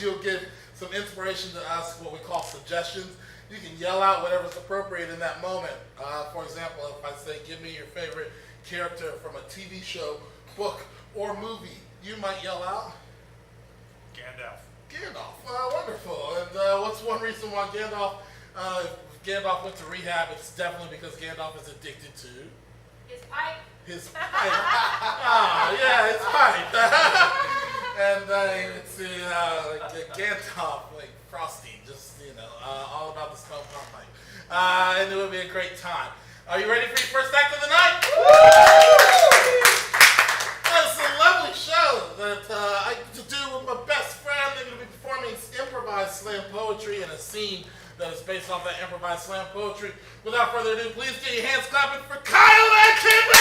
You'll give some inspiration to us, what we call suggestions. You can yell out whatever's appropriate in that moment. For example, if I say, give me your favorite character from a TV show, book, or movie, you might yell out? Gandalf. Gandalf, wonderful. And what's one reason why Gandalf went to rehab? It's definitely because Gandalf is addicted to his pipe. His pipe. Yeah, his pipe. And it's like Gandalf, like Frosty, just, all about the stone pipe. And it would be a great time. Are you ready for your first act of the night? It's a lovely show that I get to do with my best friend. They're going to be performing improvised slam poetry in a scene that is based off that improvised slam poetry. Without further ado, please get your hands clapping for Kyle and Kendon!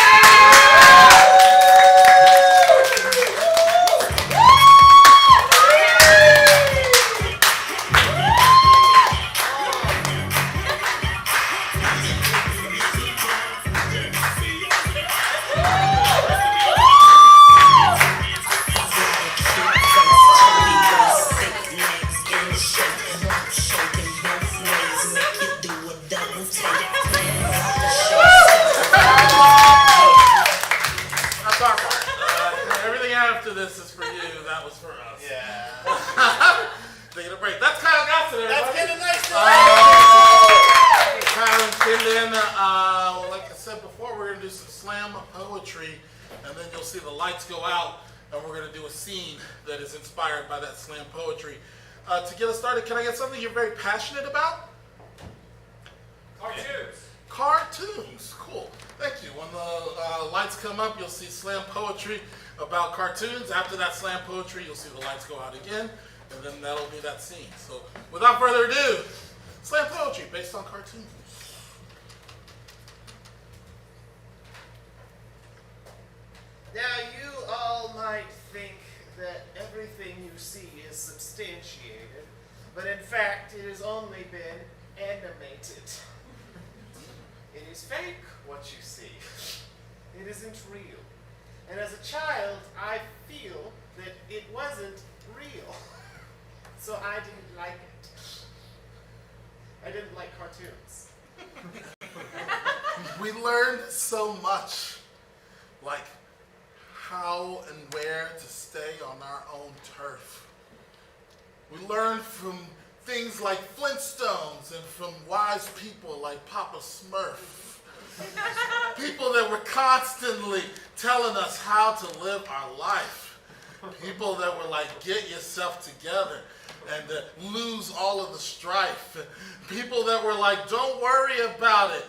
After this is for you, that was for us. Yeah. Taking a break. That's Kyle Gossett, everybody. That's Kendon nice. Kyle and Kendon, like I said before, we're going to do some slam poetry, and then you'll see the lights go out, and we're going to do a scene that is inspired by that slam poetry. To get us started, can I get something you're very passionate about? Cartoons. Cartoons. Cool. Thank you. When the lights come up, you'll see slam poetry about cartoons. After that slam poetry, you'll see the lights go out again, and then that'll be that scene. So, without further ado, slam poetry based on cartoons. Now, you all might think that everything you see is substantiated, but in fact, it has only been animated. It is fake, what you see. It isn't real. And as a child, I feel that it wasn't real. So I didn't like it. I didn't like cartoons. We learned so much, like how and where to stay on our own turf. We learned from things like Flintstones and from wise people like Papa Smurf. People that were constantly telling us how to live our life. People that were like, get yourself together and lose all of the strife. People that were like, don't worry about it.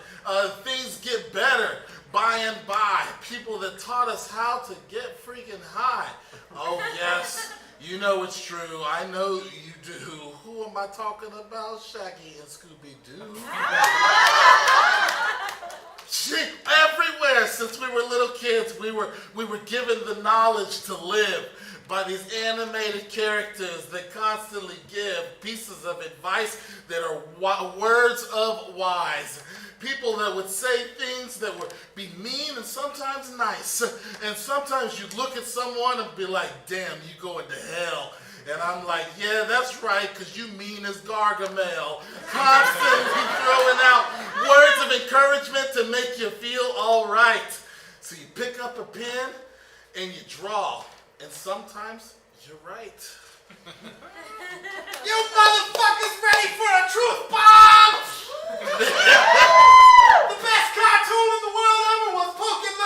Things get better by and by. People that taught us how to get freaking high. Oh yes, you know it's true. I know you do. Who am I talking about? Shaggy and Scooby-Doo. Everywhere since we were little kids, we were given the knowledge to live by these animated characters that constantly give pieces of advice that are words of wise. People that would say things that would be mean and sometimes nice. And sometimes you'd look at someone and be like, damn, you going to hell. And I'm like, yeah, that's right, because you mean as Gargamel. Constantly throwing out words of encouragement to make you feel all right. So you pick up a pen and you draw. And sometimes you're right. You motherfuckers ready for a truth bomb? The best cartoon in the world ever was Pokemon!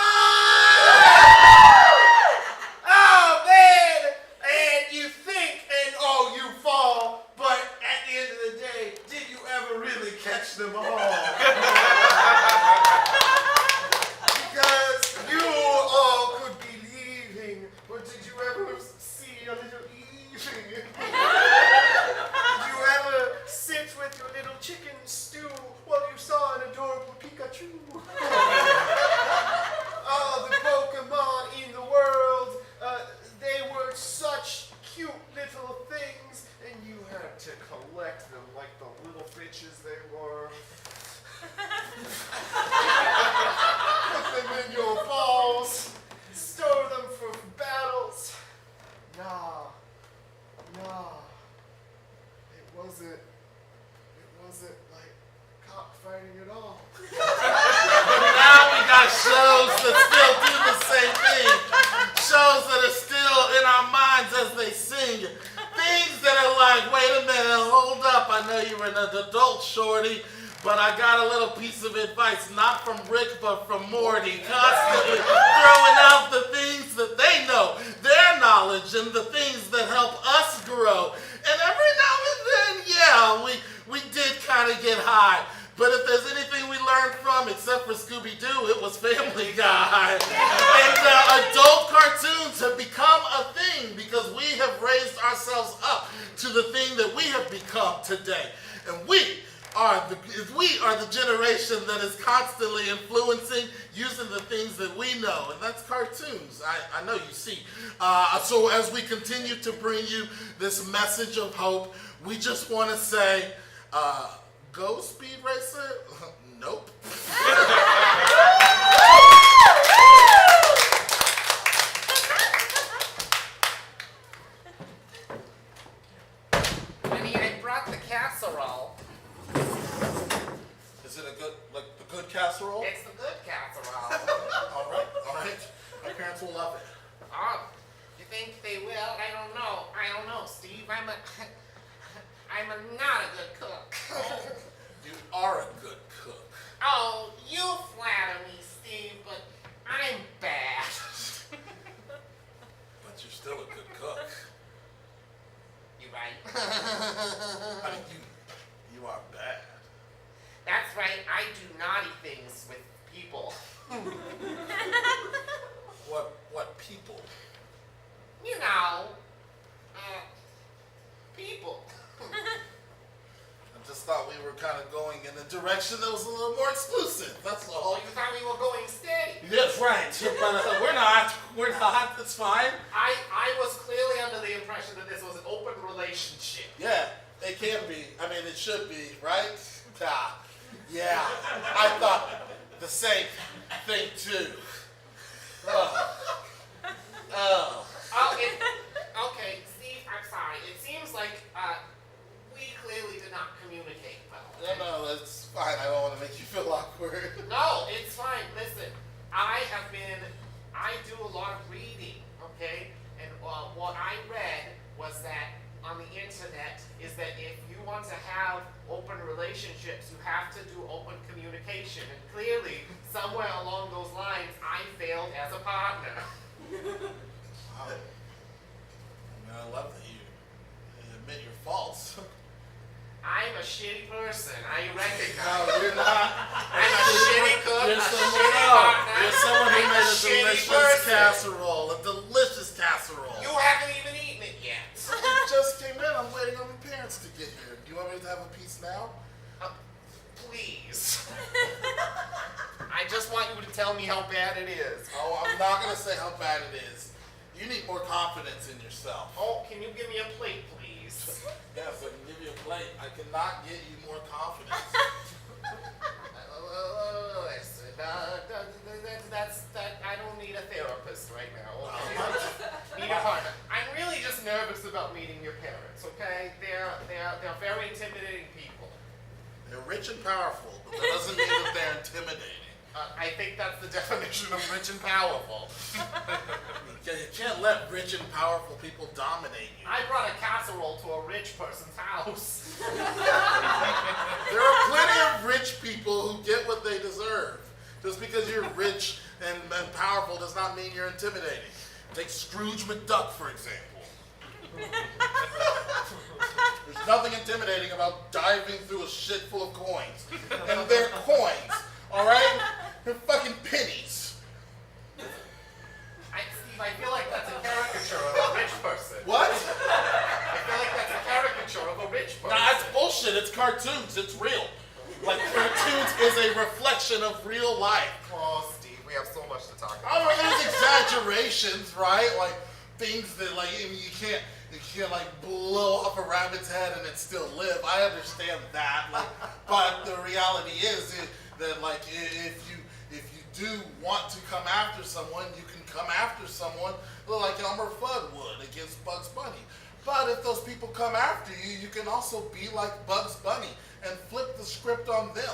Oh man! And you think and oh you fall, but at the end of the day, did you ever really catch them all? Because you all could be leaving, but did you ever see a little evening? Did you ever sit with your little chicken stew while you saw an adorable Pikachu? Oh, the Pokemon in the world, they were such cute little things, and you had to collect them like the little bitches they were. Put them in your balls, store them for battles. Nah, wasn't like cockfighting at all. Now we got shows that still do the same thing. Shows that are still in our minds as they sing. Things that are like, wait a minute, hold up. I know you're an adult, shorty, but I got a little piece of advice, not from Rick, but from Morty. Constantly throwing out the things that they know, their knowledge, and the things that help us grow. And every now and then, yeah, we did kind of get high. But if there's anything we learned from, except for Scooby-Doo, it was Family Guy. And adult cartoons have become a thing because we have raised ourselves up to the thing that we have become today. And we are the generation that is constantly influencing, using the things that we know, and that's cartoons. I know you see. So as we continue to bring you this message of hope, we just want to say, go Speed Racer? Nope. Honey, I brought the casserole. Is it a good, like the good casserole? It's the good casserole. All right. My parents will love it. Oh, you think they will? I don't know, Steve. I'm not a good cook. Oh, you are a good cook. Oh, you flatter me, Steve, but I'm bad. But you're still a good cook. You right? I mean, you are bad. That's right. I do naughty things with people. What people? You know, people. I just thought we were kind of going in a direction that was a little more exclusive. That's all. You thought we were going steady. Yes, right. But we're not. We're not. That's fine. I was clearly under the impression that this was an open relationship. Yeah, it can be. I mean, it should be, right? Yeah. I thought the same thing too. Okay, Steve, I'm sorry. It seems like we clearly did not communicate well. No, that's fine. I don't want to make you feel awkward. No, it's fine. Listen, I do a lot of reading, okay? And what I read was that on the internet is that if you want to have open relationships, you have to do open communication. And clearly, somewhere along those lines, I failed as a partner. Wow. I mean, I love that you admit your faults. I'm a shitty person. I recognize. No, you're not. I'm a shitty cook. You're a someone shitty else. partner. You're someone who I'm made a shitty delicious person. casserole. A delicious casserole. You haven't even eaten it yet. You just came in. I'm waiting on my parents to get here. Do you want me to have a piece now? Please. I just want you to tell me how bad it is. Oh, I'm not going to say how bad it is. You need more confidence in yourself. Oh, can you give me a plate, please? Yes, I can give you a plate. I cannot get you more confidence. Listen, I don't need a therapist right now, okay? Need a partner. I'm really just nervous about meeting your parents, okay? They're very intimidating people. They're rich and powerful, but that doesn't mean that they're intimidating. I think that's the definition of rich and powerful. You can't let rich and powerful people dominate you. I brought a casserole to a rich person's house. There are plenty of rich people who get what they deserve. Just because you're rich and powerful does not mean you're intimidating. Take Scrooge McDuck, for example. There's nothing intimidating about diving through a shit full of coins. And they're coins, all right? They're fucking pennies. Steve, I feel like that's a caricature of a rich person. What? I feel like that's a caricature of a rich person. Nah, it's bullshit. It's cartoons. It's real. Like, cartoons is a reflection of real life. Oh, Steve, we have so much to talk about. I mean, there's exaggerations, right? Like, things that, like, I mean, you can't like blow off a rabbit's head and it still live. I understand that, like, but the reality is that, like, if you do want to come after someone, you can come after someone like Elmer Fudd would against Bugs Bunny. But if those people come after you, you can also be like Bugs Bunny and flip the script on them.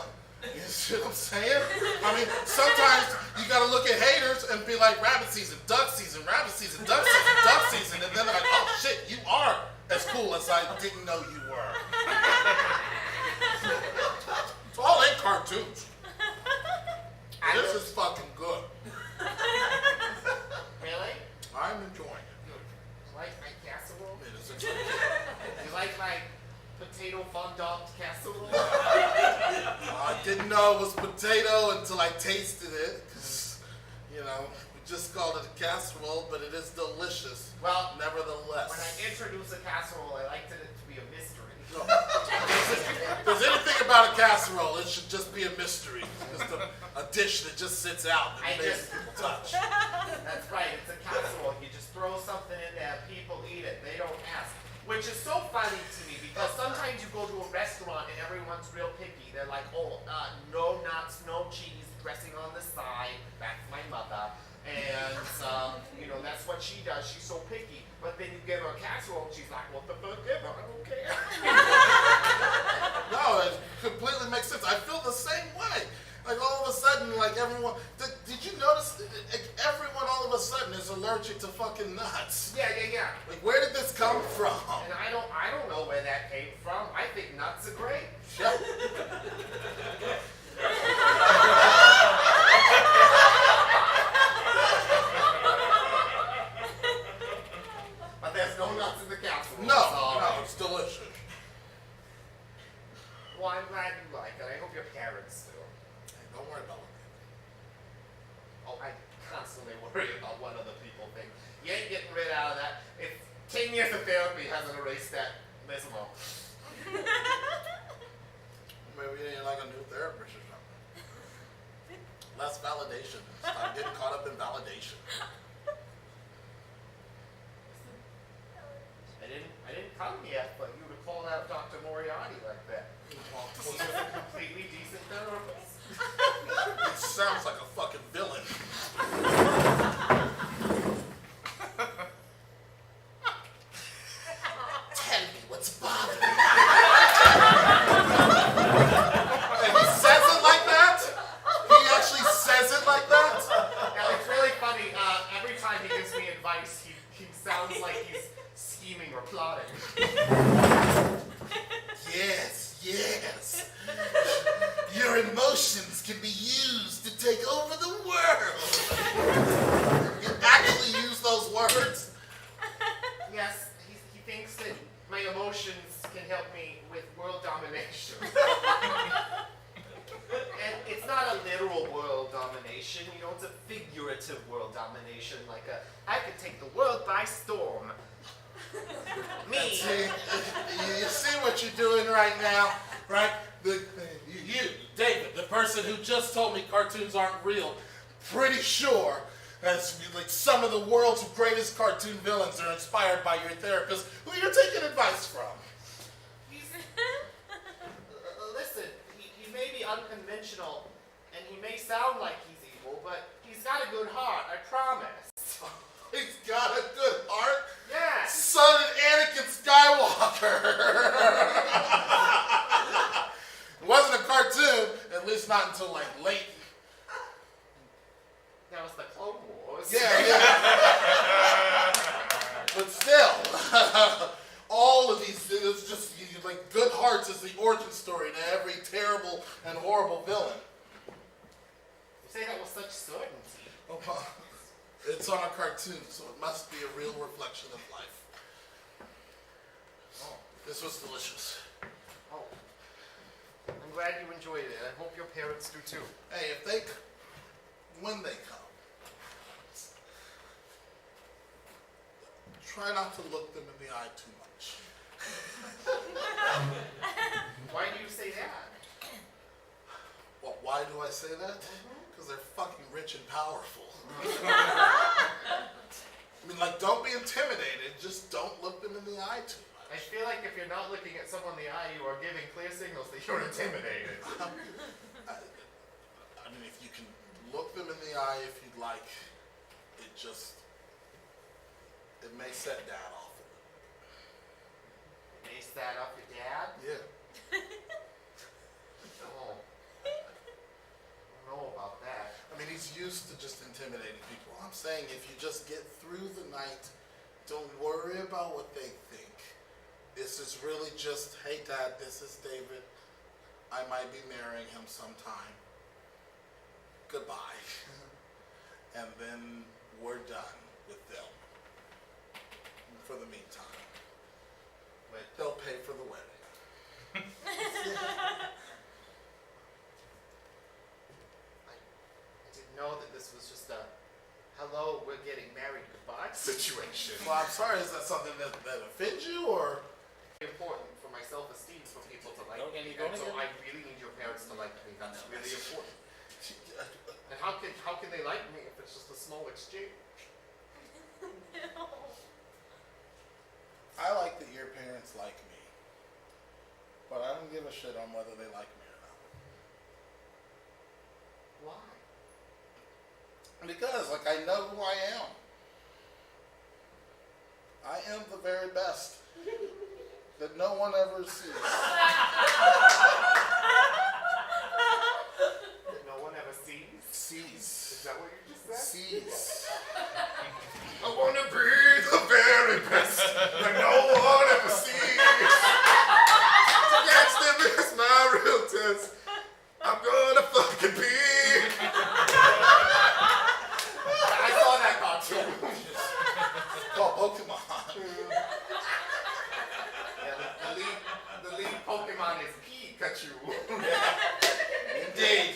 You see what I'm saying? I mean, sometimes you gotta look at haters and be like, rabbit season, duck season, rabbit season, duck season, duck season, and then they're like, oh shit, you are as cool as I didn't know you were. It's all in cartoons. This is fucking good. Really? I'm enjoying it. You like my casserole? It is enjoying. You like my potato fondant casserole? I didn't know it was potato until I tasted it. 'Cause, you know, we just called it a casserole, but it is delicious. Well, nevertheless. when I introduce a casserole, I like it to be a mystery. No. If there's anything about a casserole, it should just be a mystery. Just a dish that just sits out and makes people touch. That's right, it's a casserole. You just throw something in there, people eat it, they don't ask. Which is so funny to me because sometimes you go to a restaurant and everyone's real picky. They're like, oh, no nuts, no cheese, dressing on the side. That's my mother. And, you know, that's what she does. She's so picky. But then you give her a casserole and she's like, what the fuck ever? I don't care. No, it completely makes sense. I feel the same way. Like all of a sudden, like everyone, did you notice everyone all of a sudden is allergic to fucking nuts? Yeah. Like where did this come from? And I don't know where that came from. I think nuts are great. Yeah. But there's no nuts in the casserole. No, it's delicious. Well, I'm glad you like it. I hope your parents do. Hey, don't worry about it. Oh, I constantly worry about what other people think. You ain't getting rid out of that. If 10 years of therapy hasn't erased that miserable. Maybe you need like a new therapist or something. Less validation. Stop getting caught up in validation. I didn't come yet, but you would have called out Dr. Moriarty like that. He was a completely decent therapist. It sounds like a fucking villain. Tell me what's bothering you. And he says it like that? He actually says it like that? Now, it's really funny. Every time he gives me advice, he sounds like he's scheming or plotting. Yes. Your emotions can be used to take over the world. You actually use those words? Yes, he thinks that my emotions can help me with world domination. And it's not a literal world domination, you know, it's a figurative world domination, like I could take the world by storm. Me. You see what you're doing right now, right? You, David, the person who just told me cartoons aren't real, pretty sure that's like some of the world's greatest cartoon villains are inspired by your therapist who you're taking advice from. Listen, he may be unconventional, and he may sound like he's evil, but he's got a good heart, I promise. He's got a good heart. Yeah. Son of Anakin Skywalker. It wasn't a cartoon, at least not until like late. That was the Clone Wars. Yeah. But still, all of these, it's just like good hearts is the origin story to every terrible and horrible villain. You say that with such certainty. Oh, it's on a cartoon, so it must be a real reflection of life. Oh, this was delicious. Oh. I'm glad you enjoyed it. I hope your parents do too. Hey, when they come, try not to look them in the eye too much. Why do you say that? Well, why do I say that? Because they're fucking rich and powerful. I mean, like, don't be intimidated. Just don't look them in the eye too much. I feel like if you're not looking at someone in the eye, you are giving clear signals that you're intimidated. I mean, if you can look them in the eye if you'd like, it may set down off of it. just intimidating people. I'm saying if you just get through the night, don't worry about what they think. This is really just, hey Dad, this is David. I might be marrying him sometime. Goodbye. And then we're done with them. For the meantime. But They'll pay for the wedding. I didn't know that this was just a hello, we're getting married, goodbye situation. Well, I'm sorry, is that something that offends you, or? Important for my self-esteem for people to like Don't get me, me going and so again. I really need your parents to like me. That's really important. And how can they like me if it's just a small exchange? I like that your parents like me, but I don't give a shit on whether they like me or not. Why? Because, like, I know who I am. I am the very best that no one ever sees. That no one ever sees? Is Sees. that what you just said? Sees. I wanna be the very best that no one ever sees. To catch them is my real test. I'm gonna fucking be. I saw that cartoon. It's called Pokemon. Yeah, the lead Pokemon is Pikachu. Indeed.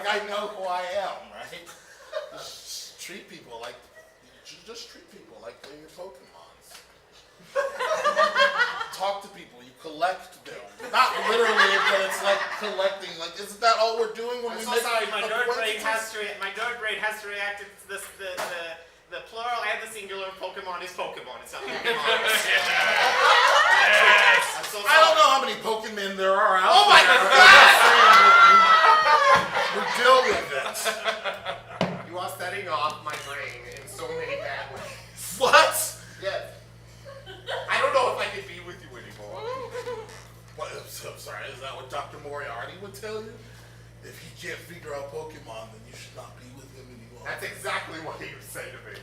I know who I am, right? Just treat people like, just treat people like they're your Pokemons. Talk to people, you collect them. Not literally, but it's like collecting. Like, isn't that all we're doing when I'm we so make sorry. My third grade acquaintances? has to react to this. The plural and the singular Pokemon is Pokemon. It's not Pokemon. Yes. I'm so I don't sorry. know how many Pokemon there are out Oh my there. God! We deal with it. You are setting off my brain in so many bad ways. What? Yes. I don't know if I can be with you anymore. What? I'm sorry, is that what Dr. Moriarty would tell you? If he can't figure out Pokemon, then you should not be with him anymore. That's exactly what he would say to me.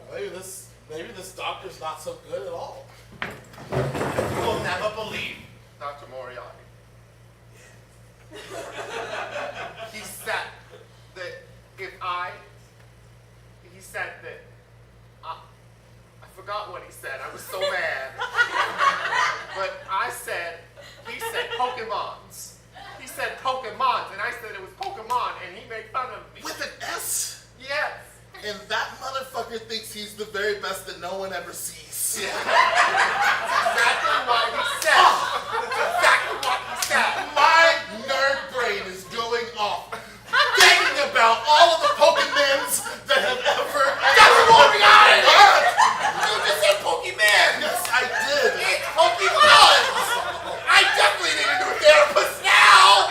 Well, maybe this doctor's not so good at all. You will never believe Dr. Moriarty. He said that he said that, I forgot what he said, I was so mad. But he said Pokemons. He said Pokemons, and I said it was Pokemon, and he made fun of me. With an S? Yes. And that motherfucker thinks he's the very best that no one ever sees. Yeah. Exactly what he said. That's exactly what he said. My nerd brain is going off, thinking about all of the Pokemons that have ever. Dr. Moriarty! What? You just said Pokemon! Yes, I did. It's Pokemon! I definitely need a new therapist now!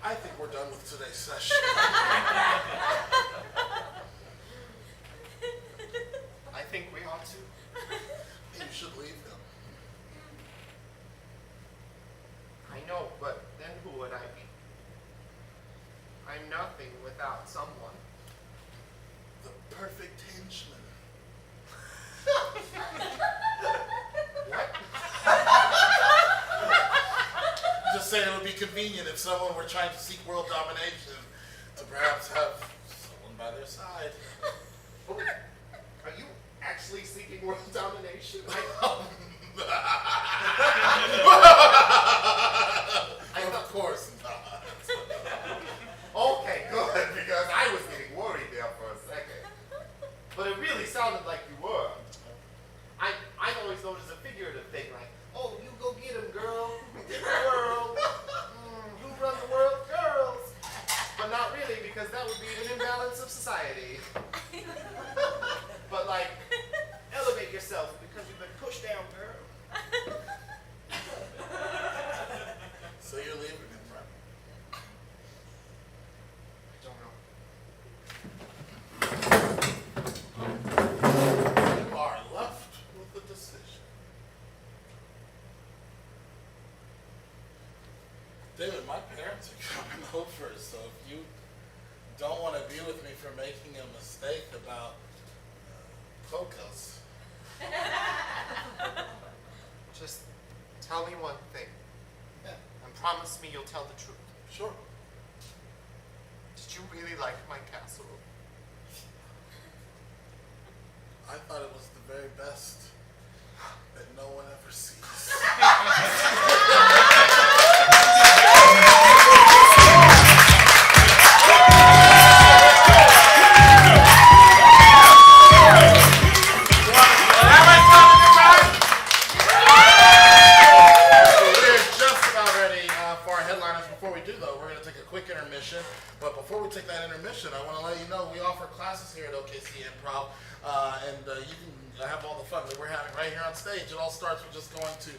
I think we're done with today's session. I think we ought to. You should leave him. I know, but then who would I be? I'm nothing without someone. The perfect henchman. What? Just saying it would be convenient if someone were trying to seek world domination to perhaps have someone by their side. Oh, are you actually seeking world domination? I Of course not. Okay, good, because I was getting worried there for a second. But it really sounded like you were. I've always known as a figurative thing, like, oh, you go get him, girl. Get the world. Who run the world? Girls. But not really, because that would be an imbalance of society. But like, elevate yourself because you've been pushed down, girl. So you're leaving him, right? I don't know. for making a mistake about Pocos. Just tell me one thing. Yeah, And promise me you'll tell the truth. sure. Did you really like my casserole? I thought it was the very best that no one ever sees. Intermission. But before we take that intermission, I want to let you know we offer classes here at OKC Improv, and you can have all the fun that we're having right here on stage. It all starts with just going to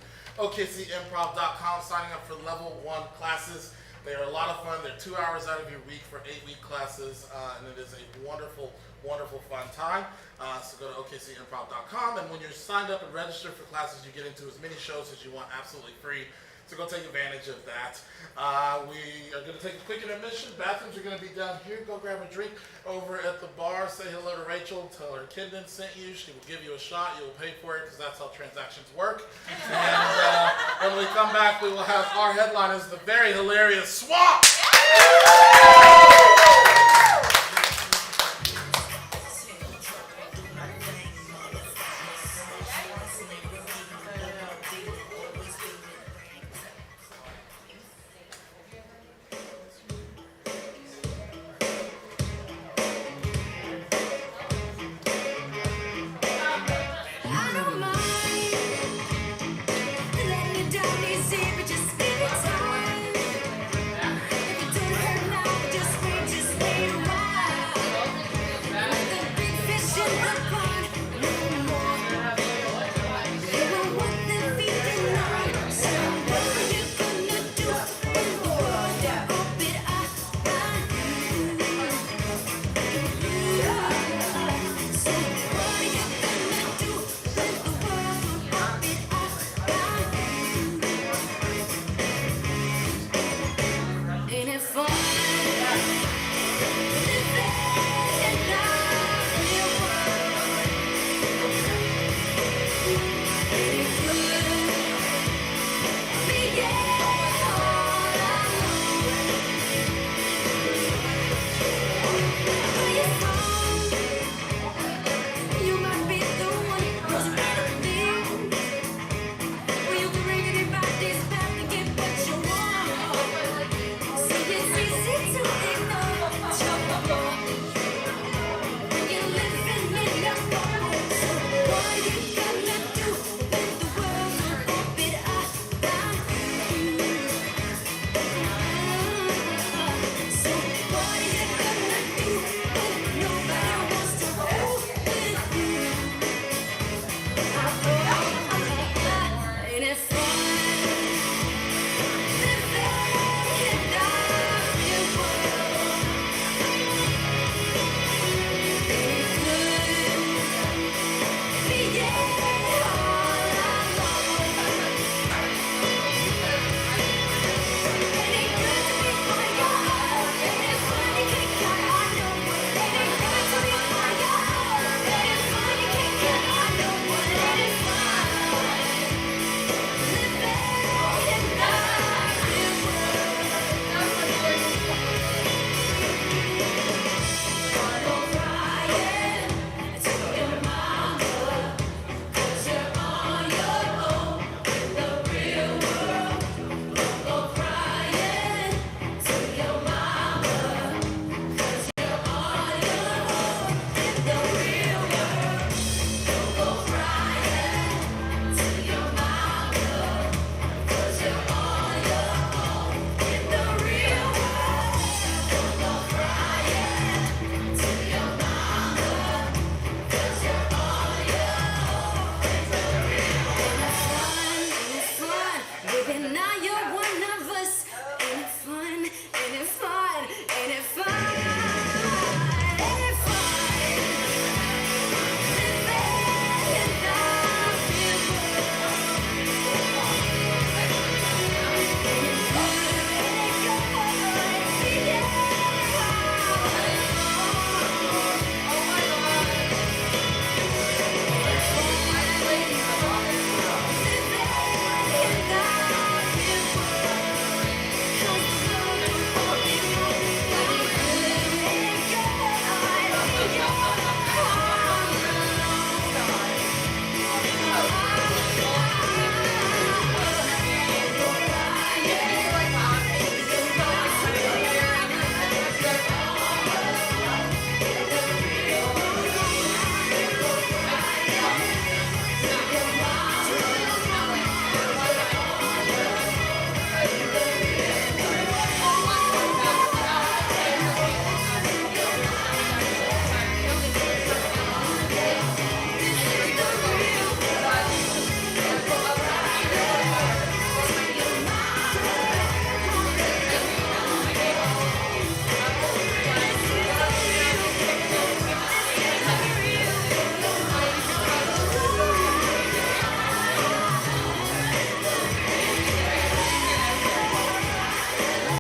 OKCimprov.com, signing up for level 1 classes. They are a lot of fun. They're 2 hours out of your week for 8-week classes, and it is a wonderful, wonderful fun time. So go to OKCimprov.com, and when you're signed up and registered for classes, you get into as many shows as you want absolutely free. So go take advantage of that. We are going to take a quick intermission. Bathrooms are going to be down here. Go grab a drink over at the bar. Say hello to Rachel. Tell her Kendon sent you. She will give you a shot. You will pay for it because that's how transactions work. And when we come back, we will have our headliners, the very hilarious Swamp. I